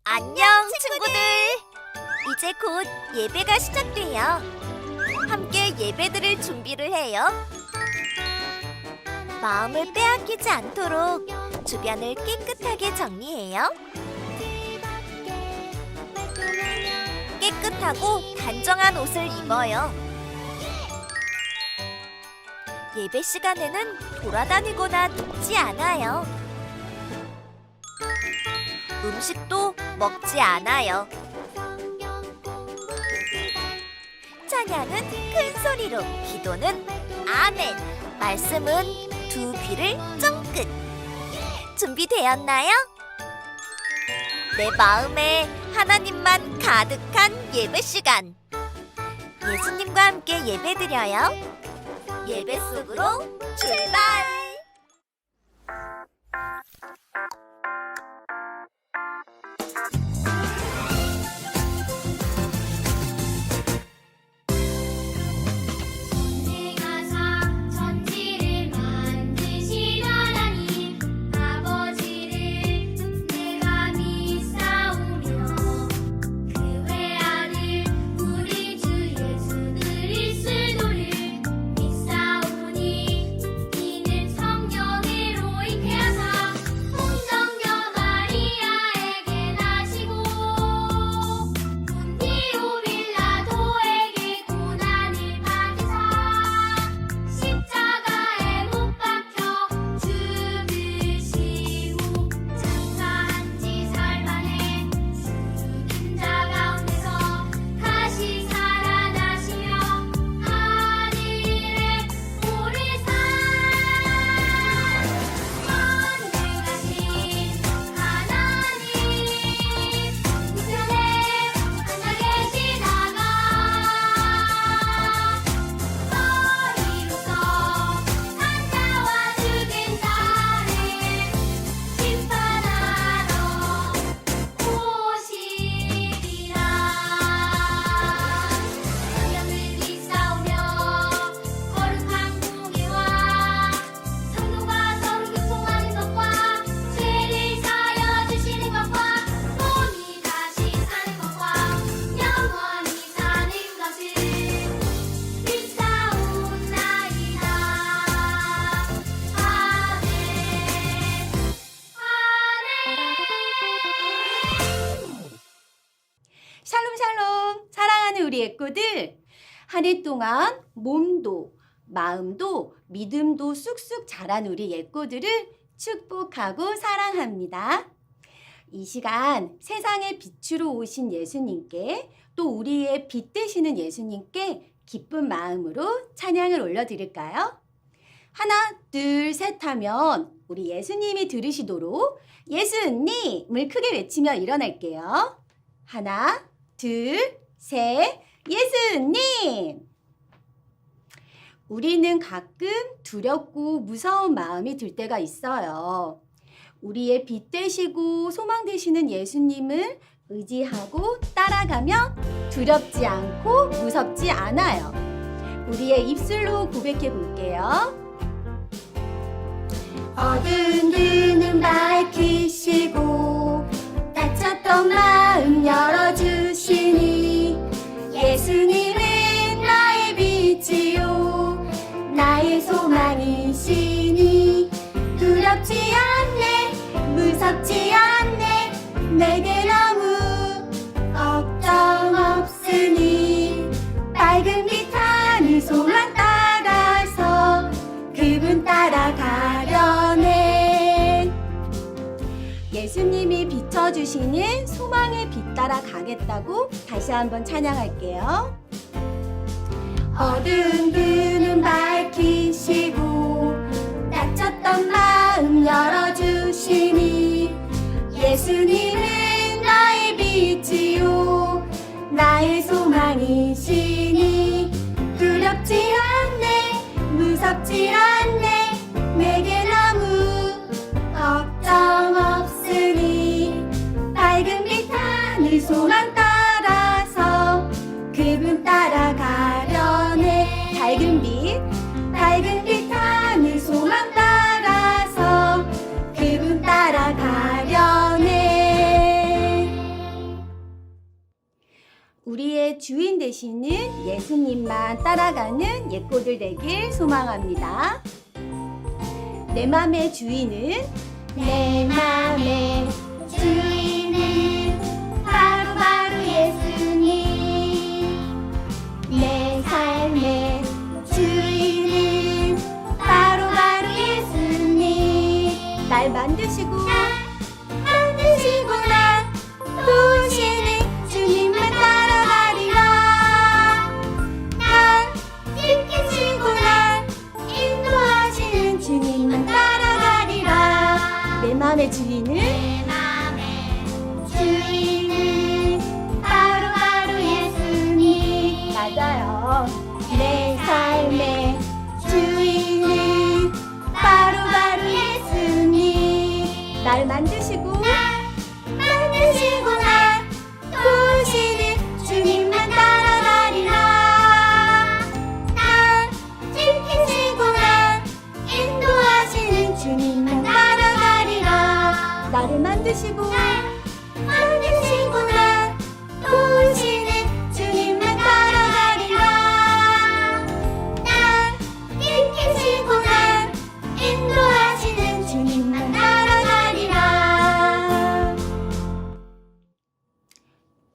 안녕, 친구들! 이제 곧 예배가 시작돼요. 함께 예배드릴 준비를 해요. 마음을 빼앗기지 않도록 주변을 깨끗하게 정리해요. 깨끗하고 단정한 옷을 입어요. 예배 시간에는 돌아다니거나 눕지 않아요. 음식도 먹지 않아요. 찬양은 큰 소리로, 기도는 아멘, 말씀은 두 귀를 쫑긋. 준비되었나요? 내 마음에 하나님만 가득한 예배 시간. 예수님과 함께 예배드려요. 예배 속으로 출발! 샬롬 사랑하는 우리 애꾸들, 한 해 동안 몸도 마음도 믿음도 쑥쑥 자란 우리 애꾸들을 축복하고 사랑합니다. 이 시간 세상의 빛으로 오신 예수님께, 또 우리의 빛 되시는 예수님께 기쁜 마음으로 찬양을 올려드릴까요? 하나 둘 셋 하면 우리 예수님이 들으시도록 예수님을 크게 외치며 일어날게요. 하나 둘, 셋, 예수님! 우리는 가끔 두렵고 무서운 마음이 들 때가 있어요. 우리의 빛 되시고 소망 되시는 예수님을 의지하고 따라가면 두렵지 않고 무섭지 않아요. 우리의 입술로 고백해 볼게요. 어두운 눈은 밝히시고 다쳤던 마음 열어주시니 예수님은 나의 빛이요 나의 소망이시니 두렵지 않네 무섭지 않네 내게 너무 걱정 없으니 밝은 빛 하늘 소망 따라서 그분 따라가려네. 예수님이 비춰주시는 소망의 빛 따라 가겠다고 다시 한번 찬양할게요. 어두운 눈은 밝히시고 다쳤던 마음 열어주시니 예수님은 나의 빛이요 나의 소망이시니 두렵지 않네 무섭지 않네 내게 너무 걱정 없으니 밝은 빛 하늘 소망 따라서 그분 따라가려네. 밝은 빛 하늘 소망 따라서 그분 따라가려네. 맘의 주인 되시는 예수님만 따라가는 예꼬들 되길 소망합니다. 내 맘의 주인은 내 맘의 주인은 바로 예수님. 내 삶의 주인은 바로 예수님. 날 만드시고 나 도우시는 주님만 따라가리라. 날 지키시고 날 인도하시는 주님만 따라가리라. 내 맘의 주인은 내 맘의 주인은 바로 예수님. 맞아요. 내 삶의 주인은 바로 예수님. 날 만드시고 만드시고 날 도우시는 주님만 따라가리라. 날 지키시고 날 인도하시는 주님만 따라가리라. 나를 만드시고 만드시고 날 도우시는 주님만 따라가리라. 날 지키시고 날 인도하시는 주님만 따라가리라.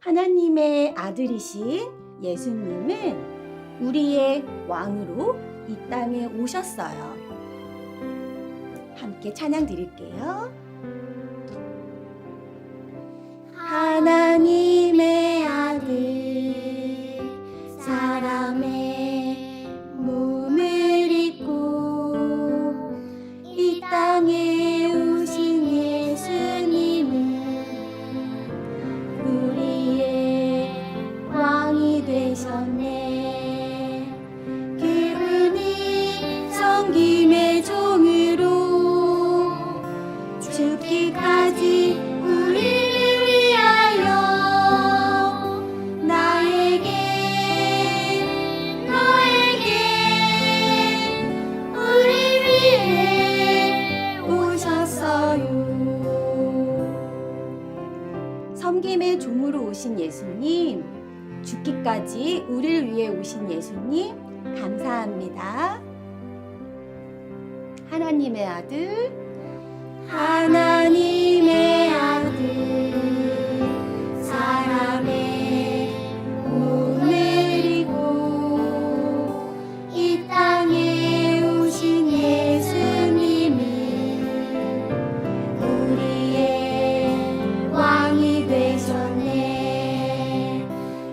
하나님의 아들이신 예수님은 우리의 왕으로 이 땅에 오셨어요. 함께 찬양 드릴게요. 하나님의 아들 사람의 몸을 입고 이 땅에 오신 예수님은 우리의 왕이 되셨네. 그분이 섬김의 종으로 죽기까지 우리를 위하여 나에게 너에게 우리 위해 오셨어요. 섬김의 종으로 오신 예수님, 죽기까지 우리를 위해 오신 예수님, 감사합니다. 하나님의 아들, 하나님의 아들 사람의 몸을 입고 이 땅에 오신 예수님은 우리의 왕이 되셨네.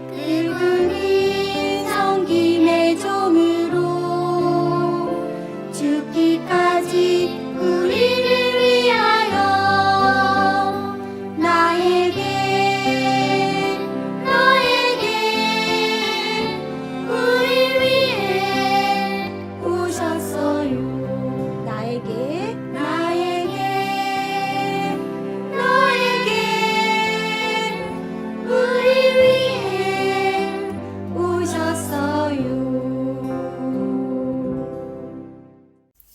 그분이 섬김의 종으로 죽기까지 우리를 위하여 나에게 너에게 우리 위해 오셨어요. 나에게 너에게 우리 위해 오셨어요.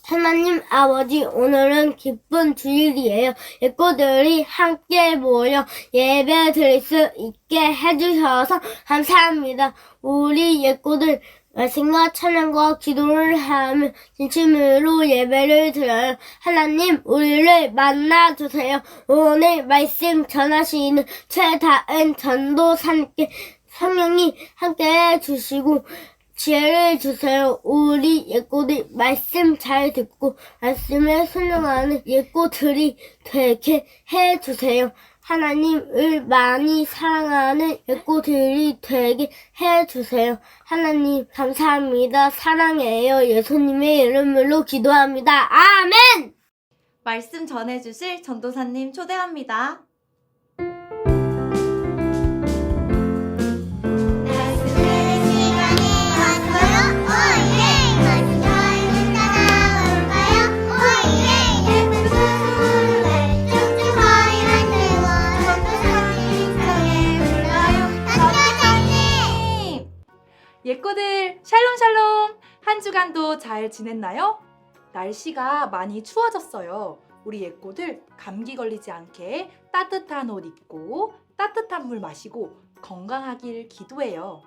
하나님 아버지, 오늘은 기쁜 주일이에요. 예꼬들이 함께 모여 예배 드릴 수 있게 해주셔서 감사합니다. 우리 예꼬들 말씀과 찬양과 기도를 하며 진심으로 예배를 드려요. 하나님, 우리를 만나주세요. 오늘 말씀 전하시는 최다은 전도사님께 성령이 함께 해주시고 지혜를 주세요. 우리 예꼬들 말씀 잘 듣고 말씀에 순종하는 예꼬들이 되게 해주세요. 하나님을 많이 사랑하는 예꼬들이 되게 해주세요. 하나님 감사합니다. 사랑해요. 예수님의 이름으로 기도합니다. 아멘! 말씀 전해주실 전도사님 초대합니다. 말씀하는 시간이 왔어요. 오예! 말씀 저희는 따라올까요? 오예! 예쁜 소리를 쭉쭉 거리 만들고 전도사님 성에 불러요. 전도사님! 예꼬들 샬롬! 한 주간도 잘 지냈나요? 날씨가 많이 추워졌어요. 우리 예꼬들 감기 걸리지 않게 따뜻한 옷 입고 따뜻한 물 마시고 건강하길 기도해요.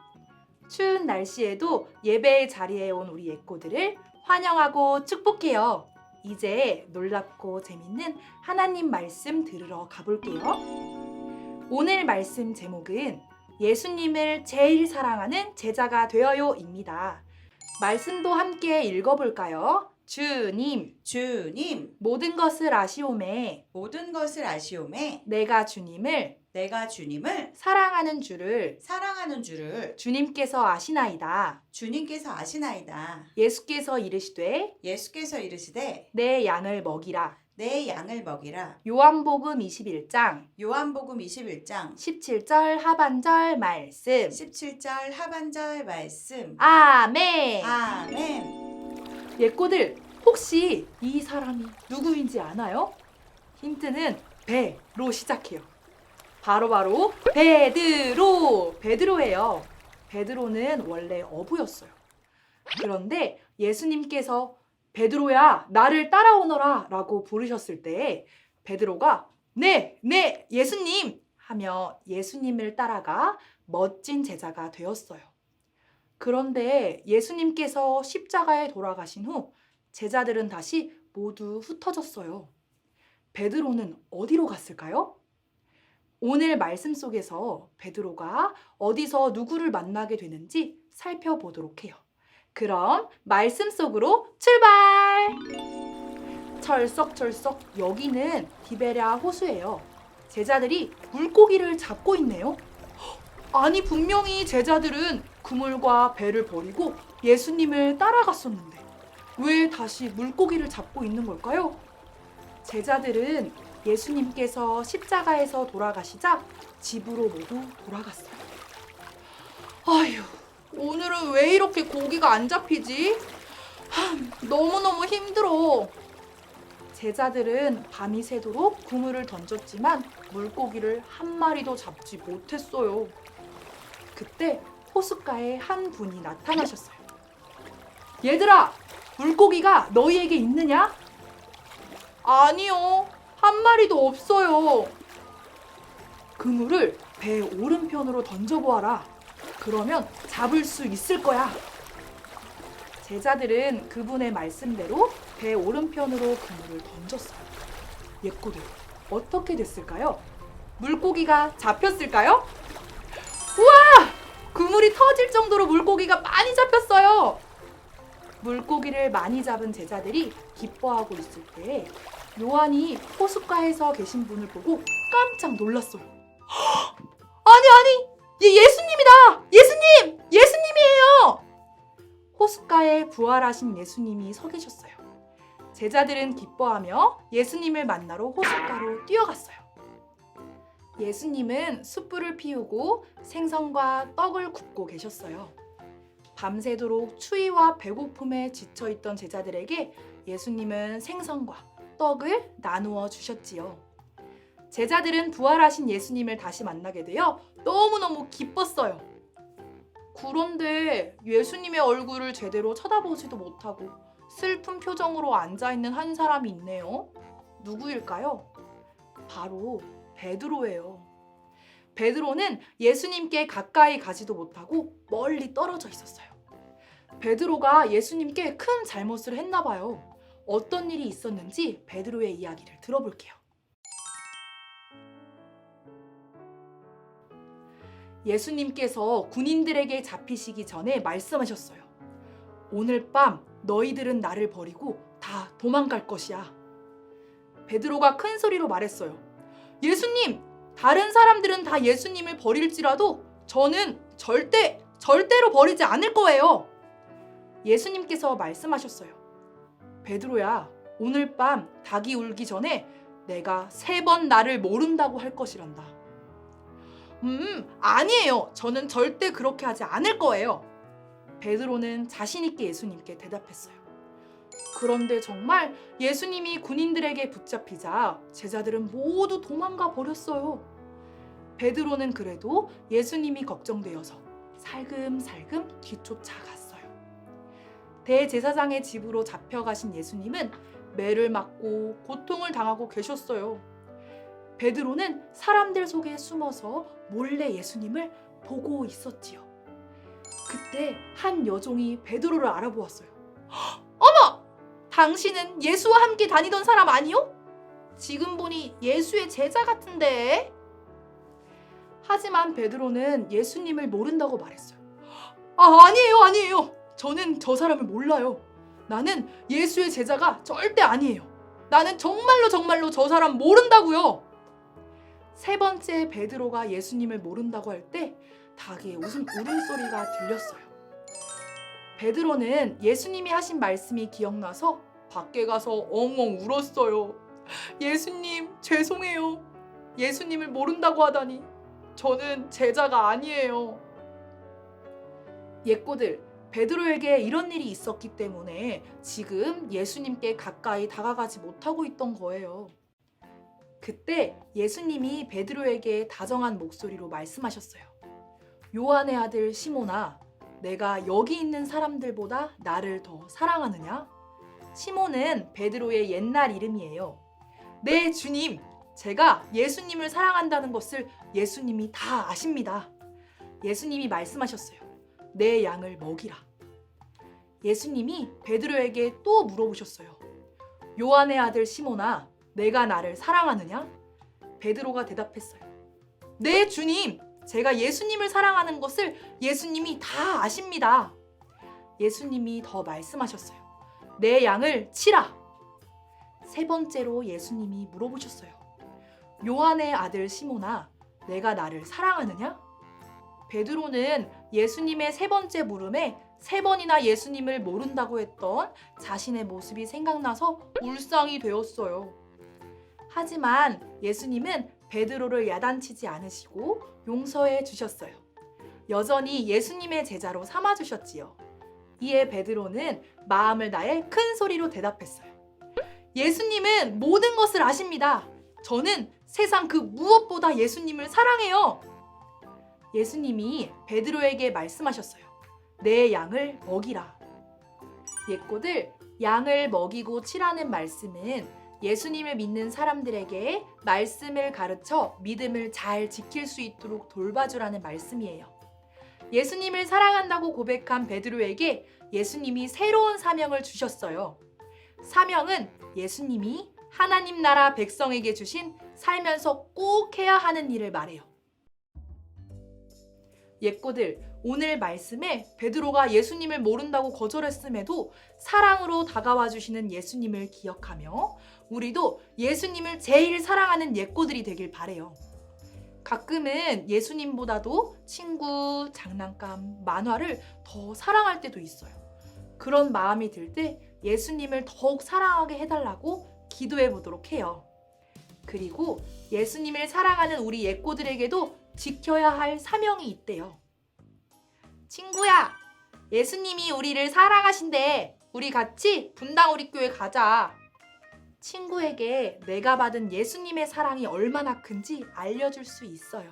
추운 날씨에도 예배의 자리에 온 우리 예꼬들을 환영하고 축복해요. 이제 놀랍고 재밌는 하나님 말씀 들으러 가볼게요. 오늘 말씀 제목은 예수님을 제일 사랑하는 제자가 되어요입니다. 말씀도 함께 읽어볼까요? 주님, 모든 것을 아시오매 모든 것을 아시오매 내가 주님을 내가 주님을 사랑하는 줄을 사랑하는 줄을 주님께서 아시나이다. 주님께서 아시나이다. 예수께서 이르시되 예수께서 이르시되 내 양을 먹이라. 내 양을 먹이라. 요한복음 21장 요한복음 21장 17절 하반절 말씀. 17절 하반절 말씀. 아멘. 아멘. 예꼬들, 혹시 이 사람이 누구인지 아나요? 힌트는 배로 시작해요. 바로 베드로예요. 베드로는 원래 어부였어요. 그런데 예수님께서 베드로야, 나를 따라오너라 라고 부르셨을 때 베드로가 네, 예수님 하며 예수님을 따라가 멋진 제자가 되었어요. 그런데 예수님께서 십자가에 돌아가신 후 제자들은 다시 모두 흩어졌어요. 베드로는 어디로 갔을까요? 오늘 말씀 속에서 베드로가 어디서 누구를 만나게 되는지 살펴보도록 해요. 그럼 말씀 속으로 출발! 철썩철썩 여기는 디베랴 호수예요. 제자들이 물고기를 잡고 있네요. 아니, 분명히 제자들은 그물과 배를 버리고 예수님을 따라갔었는데 왜 다시 물고기를 잡고 있는 걸까요? 제자들은 예수님께서 십자가에서 돌아가시자 집으로 모두 돌아갔어요. 아휴, 오늘은 왜 이렇게 고기가 안 잡히지? 너무너무 힘들어. 제자들은 밤이 새도록 그물을 던졌지만 물고기를 한 마리도 잡지 못했어요. 그때 호숫가에 한 분이 나타나셨어요. 얘들아, 물고기가 너희에게 있느냐? 아니요, 한 마리도 없어요. 그물을 배 오른편으로 던져보아라. 그러면 잡을 수 있을 거야. 제자들은 그분의 말씀대로 배 오른편으로 그물을 던졌어요. 예꼬들, 어떻게 됐을까요? 물고기가 잡혔을까요? 우와! 그물이 터질 정도로 물고기가 많이 잡혔어요. 물고기를 많이 잡은 제자들이 기뻐하고 있을 때 요한이 호숫가에서 계신 분을 보고 깜짝 놀랐어요. 아니, 예수님이다! 예수님이에요! 호숫가에 부활하신 예수님이 서 계셨어요. 제자들은 기뻐하며 예수님을 만나러 호숫가로 뛰어갔어요. 예수님은 숯불을 피우고 생선과 떡을 굽고 계셨어요. 밤새도록 추위와 배고픔에 지쳐있던 제자들에게 예수님은 생선과 떡을 나누어 주셨지요. 제자들은 부활하신 예수님을 다시 만나게 되어 너무너무 기뻤어요. 그런데 예수님의 얼굴을 제대로 쳐다보지도 못하고 슬픈 표정으로 앉아있는 한 사람이 있네요. 누구일까요? 바로 베드로예요. 베드로는 예수님께 가까이 가지도 못하고 멀리 떨어져 있었어요. 베드로가 예수님께 큰 잘못을 했나 봐요. 어떤 일이 있었는지 베드로의 이야기를 들어볼게요. 예수님께서 군인들에게 잡히시기 전에 말씀하셨어요. 오늘 밤 너희들은 나를 버리고 다 도망갈 것이야. 베드로가 큰 소리로 말했어요. 예수님, 다른 사람들은 다 예수님을 버릴지라도 저는 절대로 버리지 않을 거예요. 예수님께서 말씀하셨어요. 베드로야, 오늘 밤 닭이 울기 전에 내가 3번 나를 모른다고 할 것이란다. 아니에요. 저는 절대 그렇게 하지 않을 거예요. 베드로는 자신 있게 예수님께 대답했어요. 그런데 정말 예수님이 군인들에게 붙잡히자 제자들은 모두 도망가 버렸어요. 베드로는 그래도 예수님이 걱정되어서 살금살금 뒤쫓아갔어요. 대제사장의 집으로 잡혀가신 예수님은 매를 맞고 고통을 당하고 계셨어요. 베드로는 사람들 속에 숨어서 몰래 예수님을 보고 있었지요. 그때 한 여종이 베드로를 알아보았어요. 어머! 당신은 예수와 함께 다니던 사람 아니요? 지금 보니 예수의 제자 같은데? 하지만 베드로는 예수님을 모른다고 말했어요. 아니에요. 저는 저 사람을 몰라요. 나는 예수의 제자가 절대 아니에요. 나는 정말로 저 사람 모른다고요. 세 번째 베드로가 예수님을 모른다고 할 때 닭의 울음소리가 들렸어요. 베드로는 예수님이 하신 말씀이 기억나서 밖에 가서 엉엉 울었어요. 예수님, 죄송해요. 예수님을 모른다고 하다니. 저는 제자가 아니에요. 예꼬들, 베드로에게 이런 일이 있었기 때문에 지금 예수님께 가까이 다가가지 못하고 있던 거예요. 그때 예수님이 베드로에게 다정한 목소리로 말씀하셨어요. 요한의 아들 시몬아, 내가 여기 있는 사람들보다 나를 더 사랑하느냐? 시몬은 베드로의 옛날 이름이에요. 네, 주님, 제가 예수님을 사랑한다는 것을 예수님이 다 아십니다. 예수님이 말씀하셨어요. 내 양을 먹이라. 예수님이 베드로에게 또 물어보셨어요. 요한의 아들 시몬아, 내가 나를 사랑하느냐? 베드로가 대답했어요. 네, 주님, 제가 예수님을 사랑하는 것을 예수님이 다 아십니다. 예수님이 더 말씀하셨어요. 내 양을 치라. 세 번째로 예수님이 물어보셨어요. 요한의 아들 시몬아, 내가 나를 사랑하느냐? 베드로는 예수님의 세 번째 물음에 세 번이나 예수님을 모른다고 했던 자신의 모습이 생각나서 울상이 되었어요. 하지만 예수님은 베드로를 야단치지 않으시고 용서해 주셨어요. 여전히 예수님의 제자로 삼아주셨지요. 이에 베드로는 마음을 다해 큰 소리로 대답했어요. 예수님은 모든 것을 아십니다. 저는 세상 그 무엇보다 예수님을 사랑해요. 예수님이 베드로에게 말씀하셨어요. 내 양을 먹이라. 예꼬들, 양을 먹이고 치라는 말씀은 예수님을 믿는 사람들에게 말씀을 가르쳐 믿음을 잘 지킬 수 있도록 돌봐주라는 말씀이에요. 예수님을 사랑한다고 고백한 베드로에게 예수님이 새로운 사명을 주셨어요. 사명은 예수님이 하나님 나라 백성에게 주신 살면서 꼭 해야 하는 일을 말해요. 예꼬들, 오늘 말씀에 베드로가 예수님을 모른다고 거절했음에도 사랑으로 다가와 주시는 예수님을 기억하며 우리도 예수님을 제일 사랑하는 예꼬들이 되길 바래요. 가끔은 예수님보다도 친구, 장난감, 만화를 더 사랑할 때도 있어요. 그런 마음이 들 때 예수님을 더욱 사랑하게 해달라고 기도해 보도록 해요. 그리고 예수님을 사랑하는 우리 예꼬들에게도 지켜야 할 사명이 있대요. 친구야, 예수님이 우리를 사랑하신대. 우리 같이 분당 우리교회 가자. 친구에게 내가 받은 예수님의 사랑이 얼마나 큰지 알려줄 수 있어요.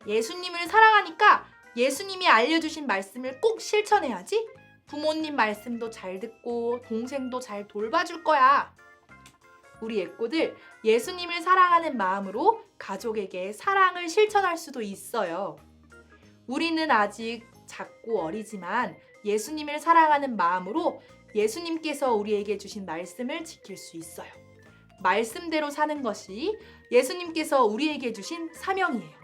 예수님을 사랑하니까 예수님이 알려주신 말씀을 꼭 실천해야지. 부모님 말씀도 잘 듣고 동생도 잘 돌봐줄 거야. 우리 예꼬들, 예수님을 사랑하는 마음으로 가족에게 사랑을 실천할 수도 있어요. 우리는 아직 작고 어리지만 예수님을 사랑하는 마음으로 예수님께서 우리에게 주신 말씀을 지킬 수 있어요. 말씀대로 사는 것이 예수님께서 우리에게 주신 사명이에요.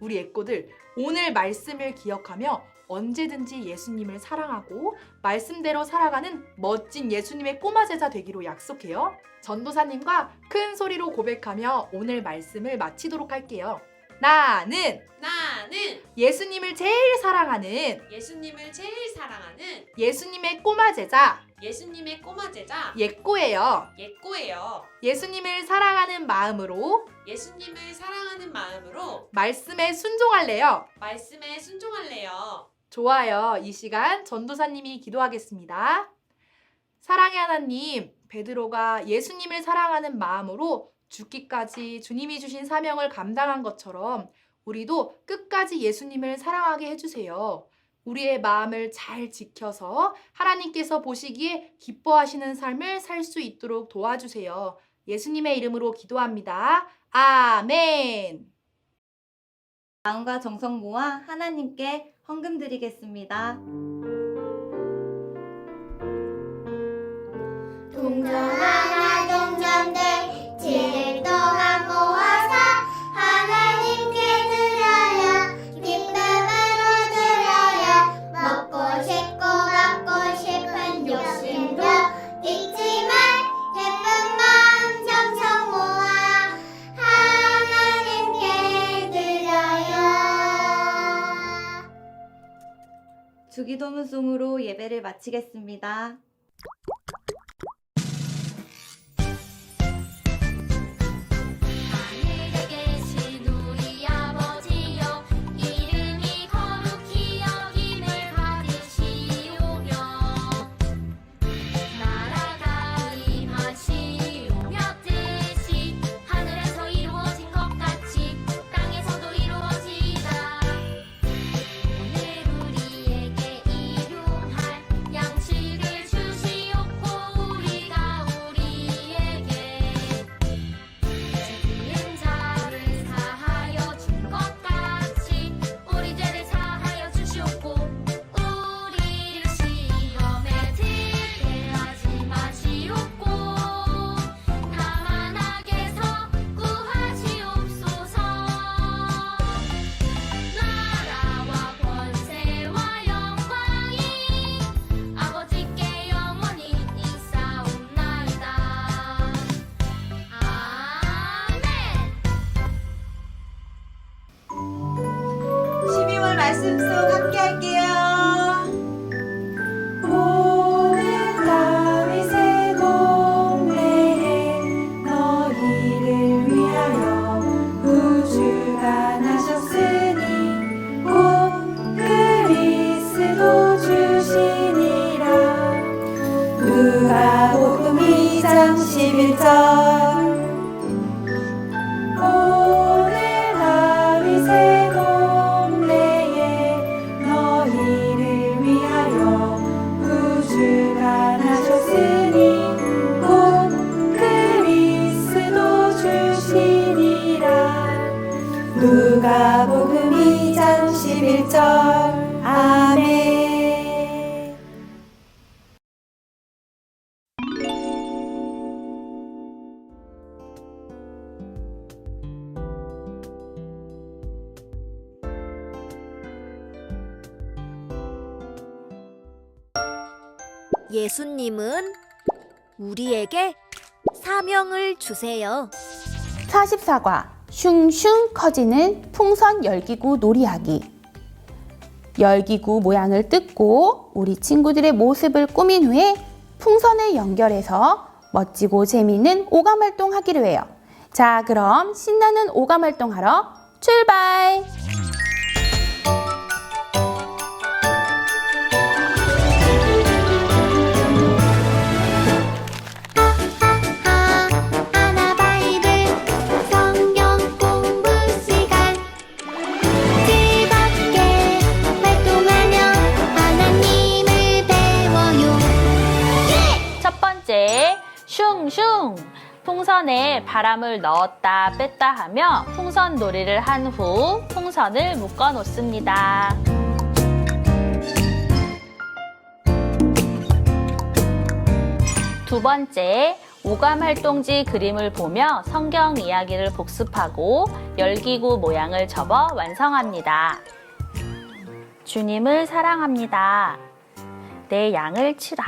우리 예꼬들, 오늘 말씀을 기억하며 언제든지 예수님을 사랑하고 말씀대로 살아가는 멋진 예수님의 꼬마 제자 되기로 약속해요. 전도사님과 큰 소리로 고백하며 오늘 말씀을 마치도록 할게요. 나는 예수님을 제일 사랑하는 예수님의 꼬마 제자 예꼬예요. 예수님을 사랑하는 마음으로 말씀에 순종할래요. 좋아요. 이 시간 전도사님이 기도하겠습니다. 사랑의 하나님, 베드로가 예수님을 사랑하는 마음으로 죽기까지 주님이 주신 사명을 감당한 것처럼 우리도 끝까지 예수님을 사랑하게 해주세요. 우리의 마음을 잘 지켜서 하나님께서 보시기에 기뻐하시는 삶을 살 수 있도록 도와주세요. 예수님의 이름으로 기도합니다. 아멘. 마음과 정성 모아 하나님께 헌금 드리겠습니다. 동전하나 동전들 7일 동안 모아서 하나님께 드려요. 기쁨으로 드려요. 먹고 싶고 갖고 싶은 욕심도 있지만 예쁜 마음 정성 모아 하나님께 드려요. 주기도문송으로 예배를 마치겠습니다. 하늘에 계신 우리 아버지여 이름이 거룩히 여김을 받으시오며 나라가 임하시오며 뜻이 하늘에서 이루어진 것 같이 땅에서도 이루어지이다. 오늘 우리에게 일용할 양식을 주시옵고 우리가 우리에게 지은 자를 사하여 준 것 같이 우리 죄를 사하여 주시옵고 우리를 시험에 들게 하지 마시옵고 다만 악에서 구하시옵소서. 나라와 권세와 영광이 아버지께 영원히 있사옵나이다. 아멘. 12월 말씀 속 함께 할게요. 오늘 다윗의 동네에 너희를 위하여 구주가 나셨으니 곧 그리스도 주시니라. 누가복음 2장 11절. 오늘 다윗의 동네에 너희를 위하여 구주가 나셨으니 곧 그리스도 주시니라. 누가복음 2장 11절. 아멘. 예수님은 우리에게 사명을 주세요. 44과 슝슝 커지는 풍선 열기구 놀이하기. 열기구 모양을 뜯고 우리 친구들의 모습을 꾸민 후에 풍선을 연결해서 멋지고 재미있는 오감활동 하기로 해요. 자, 그럼 신나는 오감활동 하러 출발! 하나 바이블 성경 공부 시간 즐겁게 활동하며 하나님을 배워요. 첫 번째, 슝슝! 풍선에 바람을 넣었다 뺐다 하며 풍선 놀이를 한 후 풍선을 묶어 놓습니다. 두 번째, 오감활동지 그림을 보며 성경 이야기를 복습하고 열기구 모양을 접어 완성합니다. 주님을 사랑합니다. 내 양을 치라.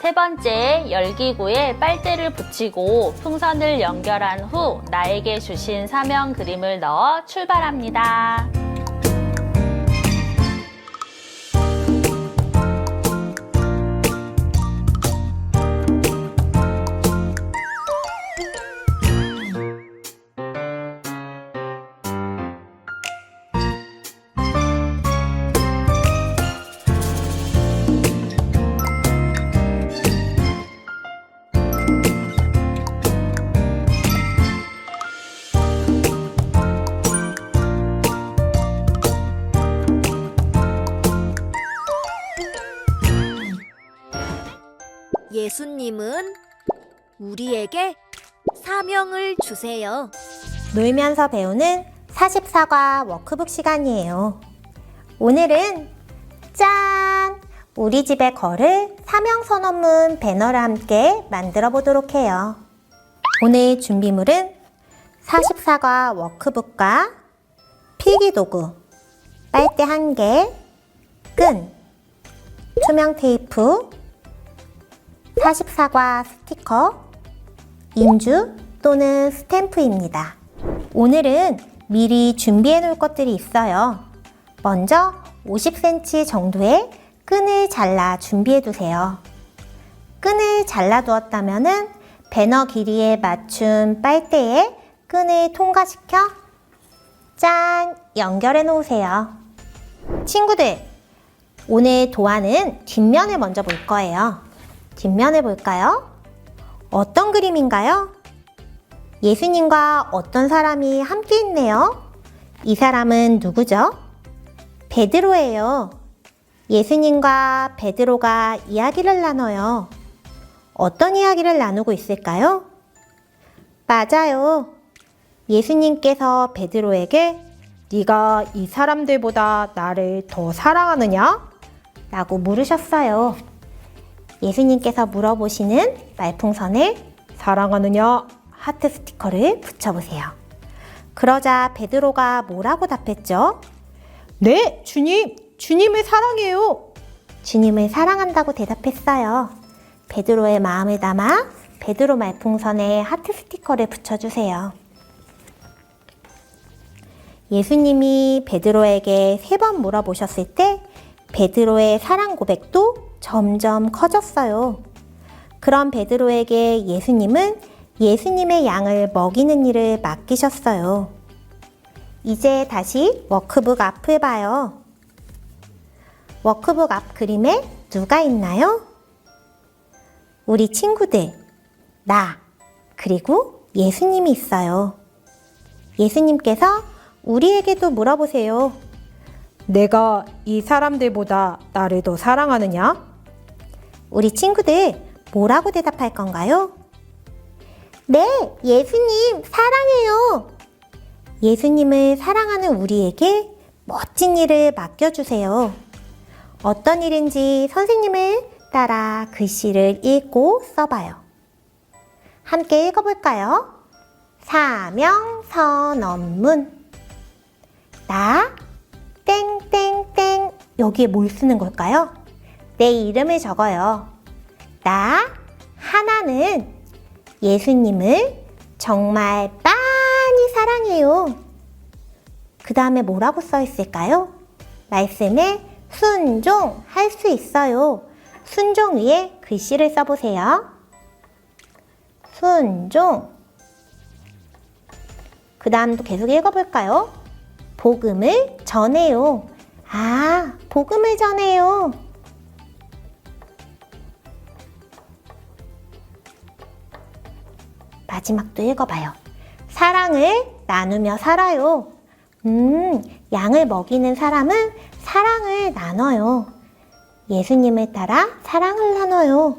세 번째, 열기구에 빨대를 붙이고 풍선을 연결한 후 나에게 주신 사명 그림을 넣어 출발합니다. 예수님은 우리에게 사명을 주세요. 놀면서 배우는 44과 워크북 시간이에요. 오늘은 짠! 우리 집에 걸을 사명선언문 배너를 함께 만들어 보도록 해요. 오늘 준비물은 44과 워크북과 필기도구, 빨대 1개, 끈, 투명 테이프, 44과 스티커, 인주 또는 스탬프입니다. 오늘은 미리 준비해 놓을 것들이 있어요. 먼저 50cm 정도의 끈을 잘라 준비해 두세요. 끈을 잘라 두었다면 배너 길이에 맞춘 빨대에 끈을 통과시켜 짠! 연결해 놓으세요. 친구들, 오늘 도안은 뒷면을 먼저 볼 거예요. 뒷면을 볼까요? 어떤 그림인가요? 예수님과 어떤 사람이 함께 있네요. 이 사람은 누구죠? 베드로예요. 예수님과 베드로가 이야기를 나눠요. 어떤 이야기를 나누고 있을까요? 맞아요. 예수님께서 베드로에게 네가 이 사람들보다 나를 더 사랑하느냐? 라고 물으셨어요. 예수님께서 물어보시는 말풍선에 사랑하느냐? 하트 스티커를 붙여보세요. 그러자 베드로가 뭐라고 답했죠? 네, 주님! 주님을 사랑해요! 주님을 사랑한다고 대답했어요. 베드로의 마음을 담아 베드로 말풍선에 하트 스티커를 붙여주세요. 예수님이 베드로에게 3번 물어보셨을 때 베드로의 사랑 고백도 점점 커졌어요. 그런 베드로에게 예수님은 예수님의 양을 먹이는 일을 맡기셨어요. 이제 다시 워크북 앞을 봐요. 워크북 앞 그림에 누가 있나요? 우리 친구들, 나, 그리고 예수님이 있어요. 예수님께서 우리에게도 물어보세요. 내가 이 사람들보다 나를 더 사랑하느냐? 우리 친구들 뭐라고 대답할 건가요? 네, 예수님 사랑해요. 예수님을 사랑하는 우리에게 멋진 일을 맡겨주세요. 어떤 일인지 선생님을 따라 글씨를 읽고 써봐요. 함께 읽어볼까요? 사명선언문. 나 땡땡땡. 여기에 뭘 쓰는 걸까요? 내 이름을 적어요. 나 하나는 예수님을 정말 많이 사랑해요. 그 다음에 뭐라고 써 있을까요? 말씀에 순종할 수 있어요. 순종 위에 글씨를 써보세요. 순종. 그 다음도 계속 읽어볼까요? 복음을 전해요. 아, 복음을 전해요. 마지막도 읽어봐요. 사랑을 나누며 살아요. 양을 먹이는 사람은 사랑을 나눠요. 예수님을 따라 사랑을 나눠요.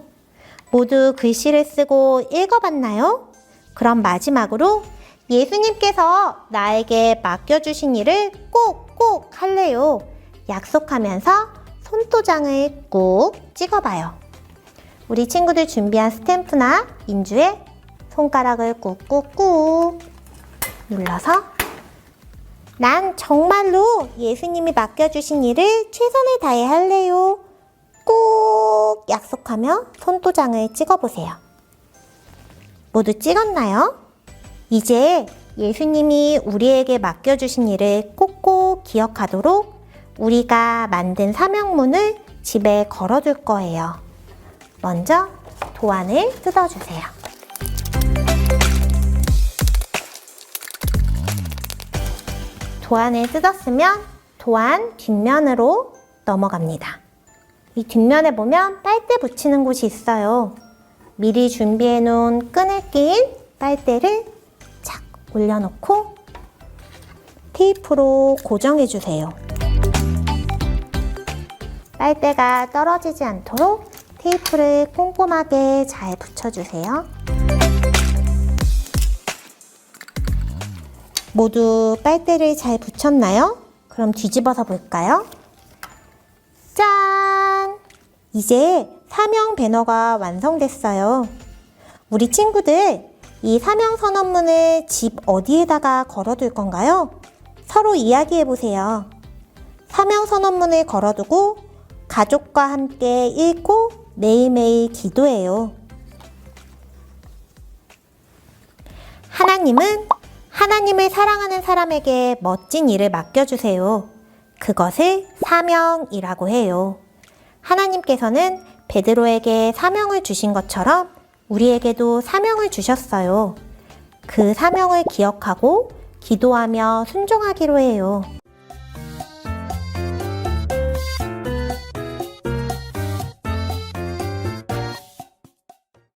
모두 글씨를 쓰고 읽어봤나요? 그럼 마지막으로 예수님께서 나에게 맡겨주신 일을 꼭꼭 할래요. 약속하면서 손도장을 꾹 찍어봐요. 우리 친구들 준비한 스탬프나 인주에 손가락을 꾹꾹꾹 눌러서 난 정말로 예수님이 맡겨주신 일을 최선을 다해 할래요. 꼭 약속하며 손도장을 찍어보세요. 모두 찍었나요? 이제 예수님이 우리에게 맡겨주신 일을 꼭꼭 기억하도록 우리가 만든 사명문을 집에 걸어둘 거예요. 먼저 도안을 뜯어주세요. 도안을 뜯었으면 도안 뒷면으로 넘어갑니다. 이 뒷면에 보면 빨대 붙이는 곳이 있어요. 미리 준비해 놓은 끈을 낀 빨대를 착 올려놓고 테이프로 고정해 주세요. 빨대가 떨어지지 않도록 테이프를 꼼꼼하게 잘 붙여주세요. 모두 빨대를 잘 붙였나요? 그럼 뒤집어서 볼까요? 짠! 이제 사명 배너가 완성됐어요. 우리 친구들, 이 사명 선언문을 집 어디에다가 걸어둘 건가요? 서로 이야기해 보세요. 사명 선언문을 걸어두고 가족과 함께 읽고 매일매일 기도해요. 하나님은 하나님을 사랑하는 사람에게 멋진 일을 맡겨주세요. 그것을 사명이라고 해요. 하나님께서는 베드로에게 사명을 주신 것처럼 우리에게도 사명을 주셨어요. 그 사명을 기억하고 기도하며 순종하기로 해요.